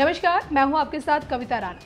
नमस्कार, मैं हूं आपके साथ कविता राणा।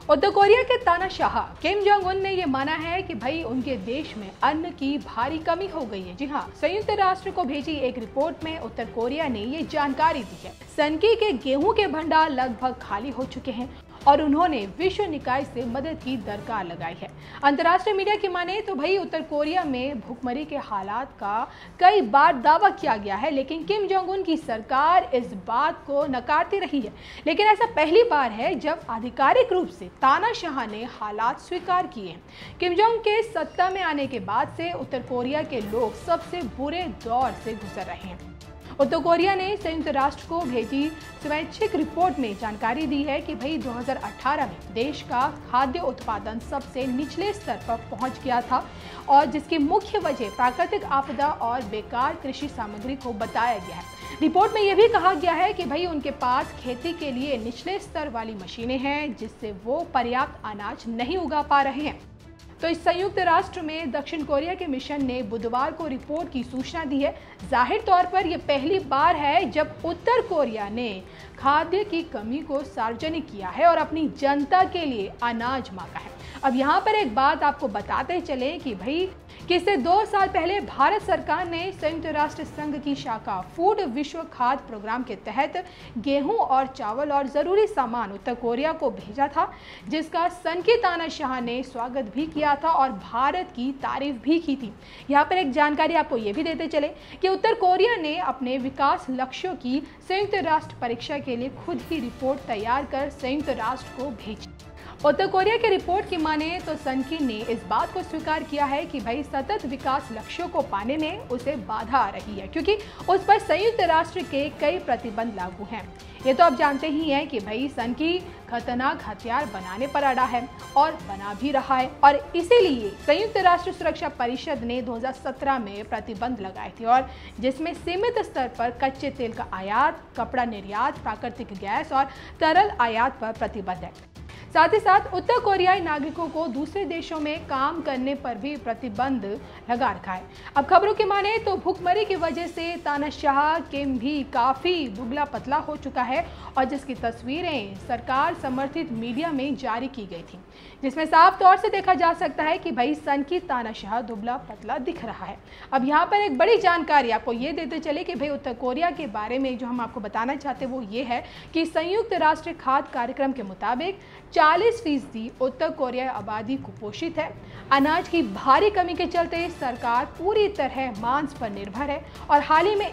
उत्तर कोरिया के तानाशाह किम जोंग उन ने ये माना है कि भाई उनके देश में अन्न की भारी कमी हो गई है। जी हाँ, संयुक्त राष्ट्र को भेजी एक रिपोर्ट में उत्तर कोरिया ने ये जानकारी दी है। सनकी के गेहूं के भंडार लगभग खाली हो चुके हैं और उन्होंने विश्व निकाय से मदद की दरकार लगाई है। अंतर्राष्ट्रीय मीडिया की माने तो भाई उत्तर कोरिया में भूखमरी के हालात का कई बार दावा किया गया है, लेकिन किम जोंग उन की सरकार इस बात को नकारती रही है। लेकिन ऐसा पहली बार है जब आधिकारिक रूप से तानाशाह ने हालात स्वीकार किए हैं। किम जोंग के सत्ता में आने के बाद से उत्तर कोरिया के लोग सबसे बुरे दौर से गुजर रहे हैं। उत्तर कोरिया ने संयुक्त राष्ट्र को भेजी स्वैच्छिक रिपोर्ट में जानकारी दी है कि भाई 2018 में देश का खाद्य उत्पादन सबसे निचले स्तर पर पहुंच गया था और जिसकी मुख्य वजह प्राकृतिक आपदा और बेकार कृषि सामग्री को बताया गया है। रिपोर्ट में यह भी कहा गया है कि भाई उनके पास खेती के लिए निचले स्तर वाली मशीनें हैं, जिससे वो पर्याप्त अनाज नहीं उगा पा रहे हैं। तो इस संयुक्त राष्ट्र में दक्षिण कोरिया के मिशन ने बुधवार को रिपोर्ट की सूचना दी है। जाहिर तौर पर यह पहली बार है जब उत्तर कोरिया ने खाद्य की कमी को सार्वजनिक किया है और अपनी जनता के लिए अनाज मांगा है। अब यहाँ पर एक बात आपको बताते चलें कि भाई इससे 2 साल पहले भारत सरकार ने संयुक्त राष्ट्र संघ की शाखा फूड विश्व खाद्य प्रोग्राम के तहत गेहूं और चावल और जरूरी सामान उत्तर कोरिया को भेजा था, जिसका सनकी तानाशाह ने स्वागत भी किया था और भारत की तारीफ भी की थी। यहाँ पर एक जानकारी आपको ये भी देते चले कि उत्तर कोरिया ने अपने विकास लक्ष्यों की संयुक्त राष्ट्र परीक्षा के लिए खुद ही रिपोर्ट तैयार कर संयुक्त राष्ट्र को भेजी। उत्तर कोरिया के रिपोर्ट की माने तो सनकी ने इस बात को स्वीकार किया है कि भाई सतत विकास लक्ष्यों को पाने में उसे बाधा आ रही है, क्योंकि उस पर संयुक्त राष्ट्र के कई प्रतिबंध लागू हैं। ये तो आप जानते ही हैं कि भाई सनकी खतरनाक हथियार बनाने पर अड़ा है और बना भी रहा है, और इसीलिए संयुक्त राष्ट्र सुरक्षा परिषद ने 2017 में प्रतिबंध लगाए थे, और जिसमें सीमित स्तर पर कच्चे तेल का आयात, कपड़ा निर्यात, प्राकृतिक गैस और तरल आयात पर प्रतिबंध है। साथ ही साथ उत्तर कोरियाई नागरिकों को दूसरे देशों में काम करने पर भी प्रतिबंध लगा रखा है। अब खबरों की माने तो भूखमरी की वजह से तानाशाह किम भी काफी दुबला पतला हो चुका है, और जिसकी तस्वीरें सरकार समर्थित मीडिया में जारी की गई थी, जिसमें साफ तौर से देखा जा सकता है कि भाई सनकी तानाशाह दुबला पतला दिख रहा है। अब यहाँ पर एक बड़ी जानकारी आपको ये देते चले कि भाई उत्तर कोरिया के बारे में जो हम आपको बताना चाहते हैं वो ये है कि संयुक्त राष्ट्र खाद्य कार्यक्रम के मुताबिक 40% उत्तर कोरियाई आबादी कुपोषित है। अनाज की भारी कमी के चलते सरकार पूरी तरह मांस पर निर्भर है, और हाल ही में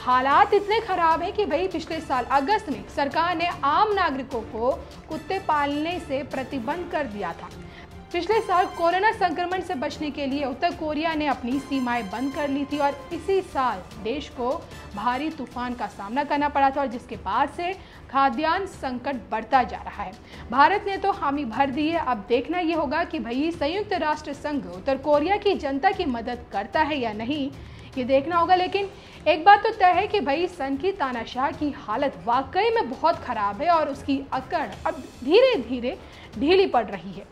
हालात इतने खराब है कि भाई पिछले साल अगस्त में सरकार ने आम नागरिकों को कुत्ते पालने से प्रतिबंध कर दिया था। पिछले साल कोरोना संक्रमण से बचने के लिए उत्तर कोरिया ने अपनी सीमाएं बंद कर ली थी, और इसी साल देश को भारी तूफान का सामना करना पड़ा था, और जिसके बाद से खाद्यान्न संकट बढ़ता जा रहा है। भारत ने तो हामी भर दी है। अब देखना ये होगा कि भाई संयुक्त राष्ट्र संघ उत्तर कोरिया की जनता की मदद करता है या नहीं, ये देखना होगा। लेकिन एक बात तो तय है कि भाई सनकी तानाशाह की हालत वाकई में बहुत खराब है और उसकी अकड़ अब धीरे धीरे ढीली पड़ रही है।